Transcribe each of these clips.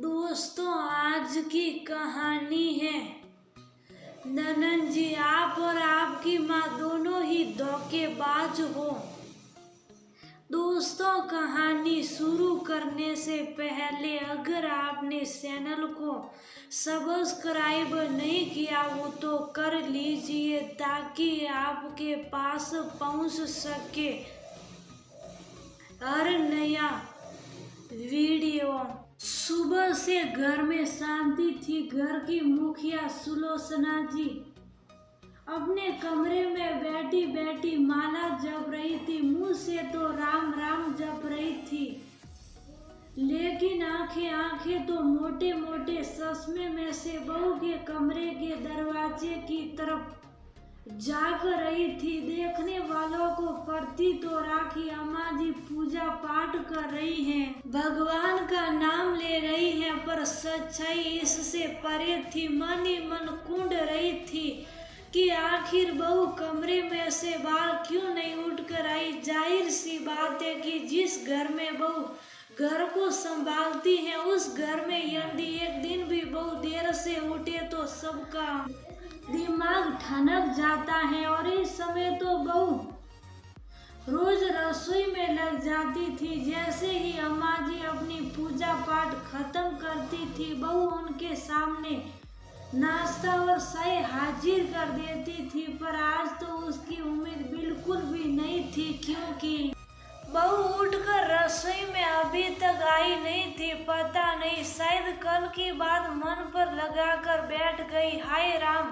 दोस्तों, आज की कहानी है ननन जी। आप और आपकी माँ दोनों ही धोखेबाज हो। दोस्तों, कहानी शुरू करने से पहले अगर आपने चैनल को सब्सक्राइब नहीं किया हो तो कर लीजिए ताकि आपके पास पहुंच सके हर नया वीडियो। सुबह से घर में शांति थी। घर की मुखिया सुलोचना जी अपने कमरे में बैठी बैठी माला जप रही थी। मुंह से तो राम राम जप रही थी, लेकिन आंखें तो मोटे मोटे चश्मे में से बहू के कमरे के दरवाजे की तरफ जाग रही थी। देखने वालों को प्रतीत हो रहा कि अम्मा जी पूजा पाठ कर रही हैं, भगवान का नाम ले रही हैं, पर सच्चाई इससे परे थी। मन ही मन कूंद रही थी कि आखिर बहू कमरे में से बाहर क्यों नहीं उठकर आई। जाहिर सी बात है कि जिस घर में बहू घर को संभालती है उस घर में यदि एक दिन भी बहू देर से उठे तो सबका दिमाग ठनक जाता है। और इस समय तो बहू रोज रसोई में लग जाती थी। जैसे ही अम्मा जी अपनी पूजा पाठ खत्म करती थी, बहू उनके सामने नाश्ता और चाय हाजिर कर देती थी। पर आज तो उसकी उम्मीद बिल्कुल भी नहीं थी, क्योंकि बहू उठकर रसोई में अभी तक आई नहीं थी। पता नहीं, शायद कल की बात मन पर लगाकर बैठ गई। हाय राम,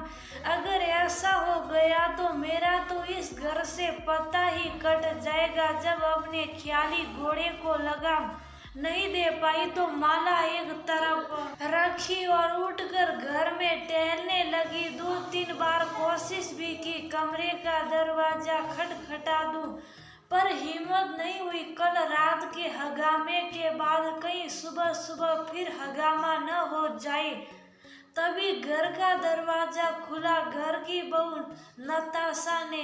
अगर ऐसा हो गया तो मेरा तो इस घर से पता ही कट जाएगा। जब अपने ख्याली घोड़े को लगाम नहीं दे पाई तो माला एक तरफ रखी और उठकर घर में टहलने लगी। 2-3 बार कोशिश भी की कमरे का दरवाजा खटखटा दूं, पर हिम्मत नहीं हुई। कल रात के हंगामे के बाद कहीं सुबह सुबह फिर हंगामा न हो जाए। तभी घर का दरवाजा खुला। घर की बहू नताशा ने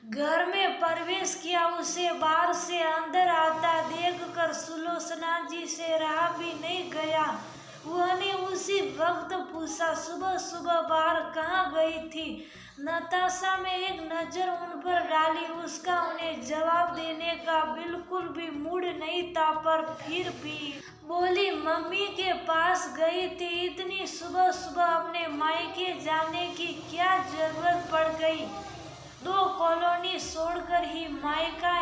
घर में प्रवेश किया। उसे बाहर से अंदर आता देखकर सुलोचना जी से रहा भी नहीं गया। उन्होंने उसी वक्त पूछा, सुबह सुबह बाहर कहाँ गई थी। नताशा में एक नजर उन पर डाली। उसका उन्हें जवाब देने का बिल्कुल भी मूड नहीं था, पर फिर भी बोली, मम्मी के पास गई थी। इतनी सुबह सुबह अपने मायके जाने की क्या जरूरत पड़ गई। 2 कॉलोनी छोड़कर ही मायका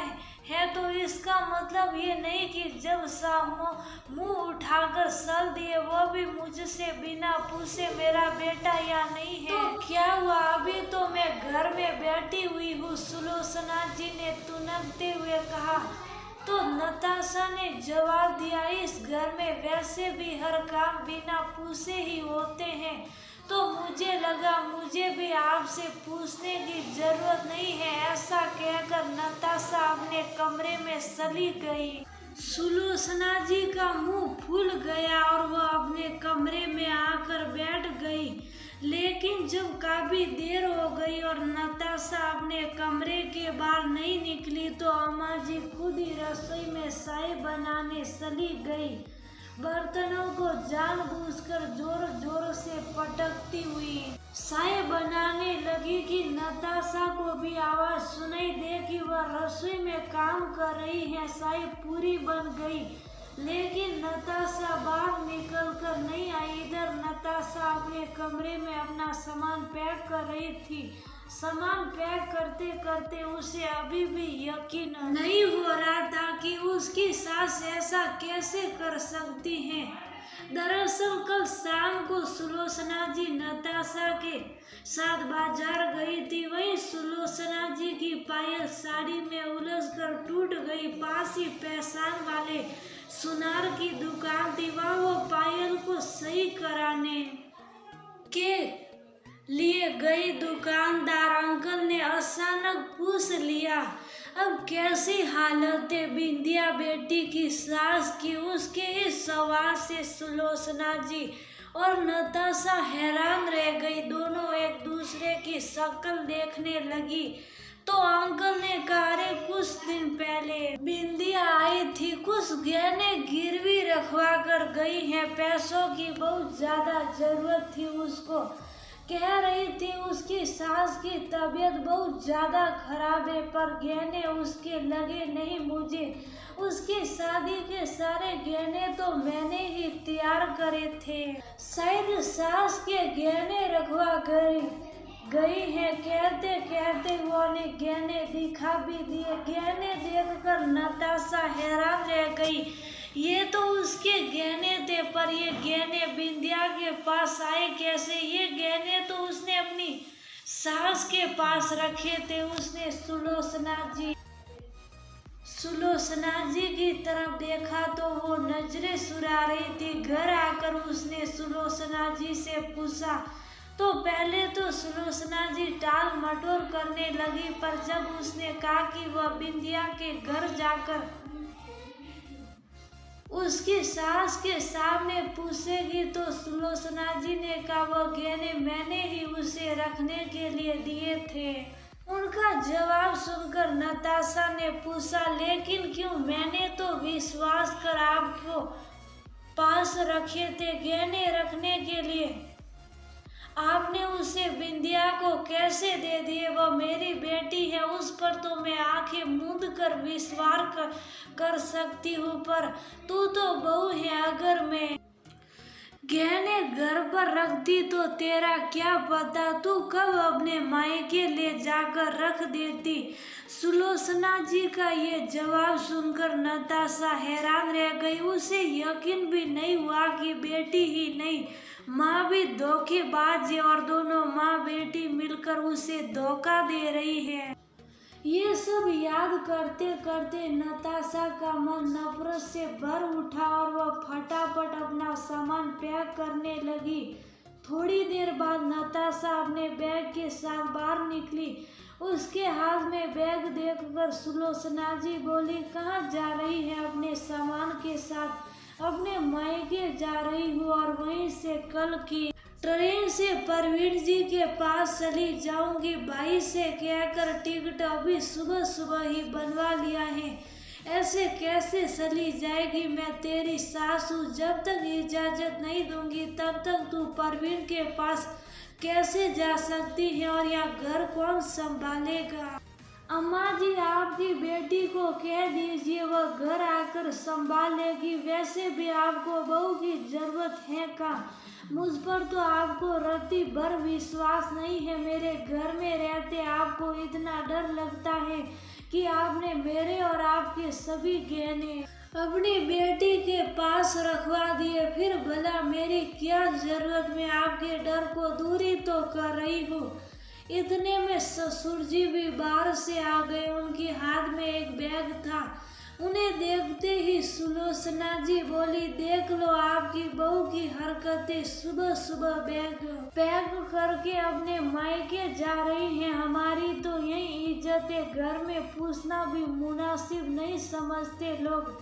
है तो इसका मतलब ये नहीं कि जब शाम मुंह उठाकर चल दिए, वो भी मुझसे बिना पूछे मेरा बेटा या नहीं है। तो क्या हुआ, अभी तो मैं घर में बैठी हुई हूँ, सुलोचना जी ने तुनकते हुए कहा। तो नताशा ने जवाब दिया, इस घर में वैसे भी हर काम बिना पूछे ही होते हैं, तो मुझे लगा मुझे भी आपसे पूछने की जरूरत नहीं है। ऐसा कहकर नताशा अपने कमरे में चली गई। सुलोचना जी का मुंह फूल गया और वह अपने कमरे में आकर बैठ गई। लेकिन जब काफी देर हो गई और नताशा अपने कमरे के बाहर नहीं निकली तो अम्मा जी खुद ही रसोई में चाय बनाने चली गई। बर्तनों को जानबूझकर जोर जोर से पटकती हुई चाय बनाने लगी कि नताशा को भी आवाज सुनाई दे कि वह रसोई में काम कर रही है। चाय पूरी बन गई, लेकिन नताशा बाहर निकल कर नहीं आई। इधर नताशा अपने कमरे में अपना सामान पैक कर रही थी। सामान पैक करते करते उसे अभी भी यकीन नहीं हो रहा था कि उसकी सास ऐसा कैसे कर सकती है। दरअसल कल शाम को सुलोचना जी नताशा के साथ बाजार गई थी। वहीं सुलोचना जी की पायल साड़ी में उलझकर टूट गई। पास ही पहचान वाले सुनार की दुकान थी। वहाँ वो पायल को सही कराने के लिए गई। दुकानदार अंकल ने अचानक पूछ लिया, अब कैसी हालत है बिंदिया बेटी की सास की। उसके इस सवाल से सुलोचना जी और नताशा हैरान रह गई। दोनों एक दूसरे की शक्ल देखने लगी। तो अंकल ने कहा, अरे कुछ दिन पहले बिंदिया आई थी, कुछ गहने गिरवी रखवा कर गई हैं, पैसों की बहुत ज्यादा जरूरत थी उसको। कह रही थी उसकी सास की तबीयत बहुत ज्यादा खराब है, पर गहने उसके लगे नहीं मुझे। उसकी शादी के सारे गहने तो मैंने ही तैयार करे थे। शायद सास के गहने रखवा गई है। कहते कहते वो ने गहने दिखा भी दिए। गहने देखकर नताशा हैरान रह गई। ये तो उसके गहने थे, पर ये गहने बिंदिया के पास आए कैसे? ये गहने तो उसने अपनी सास के पास रखे थे। उसने सुलोचना जी की तरफ देखा तो वो नजरें चुरा रही थी। घर आकर उसने सुलोचना जी से पूछा तो पहले तो सुलोचना जी टाल मटोल करने लगी, पर जब उसने कहा कि वह बिंदिया के घर जाकर उसकी सास के सामने पूछेगी, तो सुलोचना जी ने कहा वह गहने मैंने ही उसे रखने के लिए दिए थे। उनका जवाब सुनकर नताशा ने पूछा, लेकिन क्यों? मैंने तो विश्वास कर आपको पास रखे थे गहने रखने के लिए, आपने उसे बिंदिया को कैसे दे दिए? वह मेरी बेटी है, उस पर तो मैं आंखें मूंद कर विश्वास कर सकती हूँ, पर तू तो बहू है। अगर मैं गहने घर पर रखती तो तेरा क्या पता, तू कब अपने मायके ले जाकर रख देती। सुलोचना जी का ये जवाब सुनकर नताशा हैरान रह गई। उसे यकीन भी नहीं हुआ कि बेटी ही नहीं, माँ भी धोखेबाज है और दोनों माँ बेटी मिलकर उसे धोखा दे रही है। ये सब याद करते करते नताशा का मन नफरत से भर उठा और वह फटाफट अपना सामान पैक करने लगी। थोड़ी देर बाद नताशा अपने बैग के साथ बाहर निकली। उसके हाथ में बैग देखकर सुलोचना जी बोली, कहाँ जा रही है? अपने सामान के साथ अपने मायके जा रही हूँ और वहीं से कल की ट्रेन से परवीन जी के पास चली जाऊंगी। भाई से कहकर टिकट अभी सुबह सुबह ही बनवा लिया है। ऐसे कैसे चली जाएगी? मैं तेरी सास हूँ, जब तक इजाजत नहीं दूंगी तब तक तू परवीन के पास कैसे जा सकती है? और यहाँ घर कौन संभालेगा? अम्मा जी, आपकी बेटी को कह दीजिए वह घर आकर संभाल लेगी। वैसे भी आपको बहू की जरूरत है का? मुझ पर तो आपको रत्ती भर विश्वास नहीं है। मेरे घर में रहते आपको इतना डर लगता है कि आपने मेरे और आपके सभी गहने अपनी बेटी के पास रखवा दिए। फिर भला मेरी क्या जरूरत? मैं आपके डर को दूरी तो कर रही हूँ। इतने में ससुर जी भी बाहर से आ गए। उनके हाथ में एक बैग था। उन्हें देखते ही सुलोचना जी बोली, देख लो आपकी बहू की हरकतें, सुबह सुबह बैग पैक करके अपने मायके जा रही हैं। हमारी तो यही इज्जत है, घर में पूछना भी मुनासिब नहीं समझते लोग।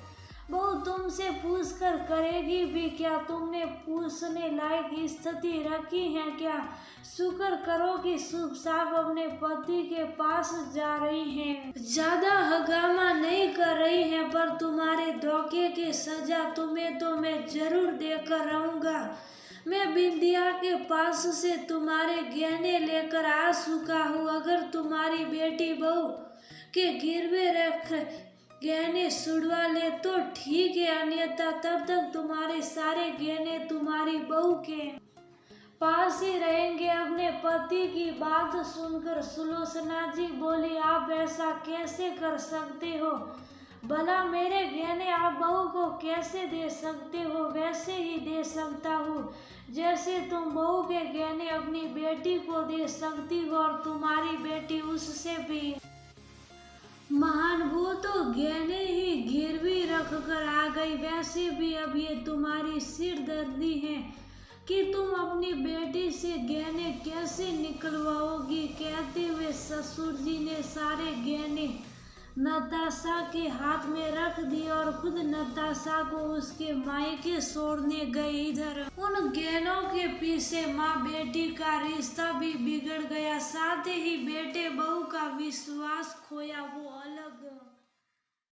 बहू तुमसे पूछ कर करेगी भी क्या? तुमने पूछने लायक स्थिति रखी है क्या? शुक्र करो कि शुभ साफ अपने पति के पास जा रही हैं, ज्यादा हंगामा नहीं कर रही हैं, पर तुम्हारे धोखे की सजा तुम्हें तो मैं जरूर देकर रहूंगा। मैं बिंदिया के पास से तुम्हारे गहने लेकर आ चुका हूँ। अगर तुम्हारी बेटी बहू के गिरवे रख गहने छुड़वा ले तो ठीक है, अन्यथा तब तक तुम्हारे सारे गहने तुम्हारी बहू के पास ही रहेंगे। अपने पति की बात सुनकर सुलोचना जी बोली, आप ऐसा कैसे कर सकते हो? भला मेरे गहने आप बहू को कैसे दे सकते हो? वैसे ही दे सकता हूँ जैसे तुम बहू के गहने अपनी बेटी को दे सकती हो, और तुम्हारी बेटी उससे भी महान। वो तो गहने ही गिरवी रख कर आ गई। वैसे भी अब ये तुम्हारी सिरदर्दी है कि तुम अपनी बेटी से गहने कैसे निकलवाओगी। कहते हुए ससुर जी ने सारे गहने नताशा के हाथ में रख दिए और और खुद नताशा को उसके मायके छोड़ने गए। इधर उन गहनों के पीछे माँ बेटी का रिश्ता भी बिगड़ गया, साथ ही बेटे बहू का विश्वास खोया। वो